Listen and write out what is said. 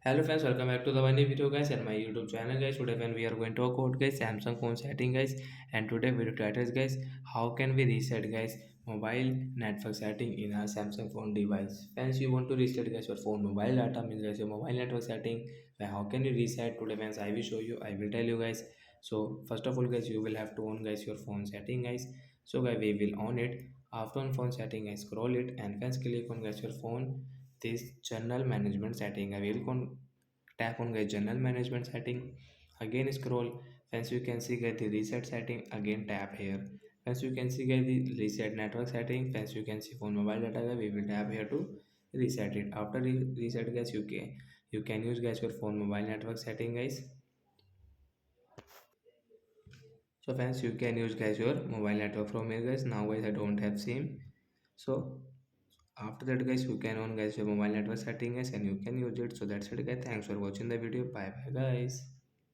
Hello friends, welcome back to the one new video guys and my YouTube channel guys. Today when we are going to talk about guys Samsung phone setting guys, and today video title is guys, how can we reset guys mobile network setting in our Samsung phone device. Friends, you want to reset guys your phone mobile data means guys your mobile network setting. Well, how can you reset today friends? I will show you, I will tell you guys. So first of all guys, you will have to on guys your phone setting guys. So guys, we will on it. After on phone setting, I scroll it and friends click on guys your phone this general management setting. I will tap on guys general management setting, again scroll. Once you can see guys the reset setting, again tap here. Once you can see guys the reset network setting, once you can see phone mobile data guys, we will tap here to reset it. After reset guys, you can use guys your phone mobile network setting guys. So friends, you can use guys your mobile network from here guys. Now guys, I don't have sim. So after that guys, you can on guys your mobile network setting guys, and you can use it. So that's it guys, thanks for watching the video, bye bye guys.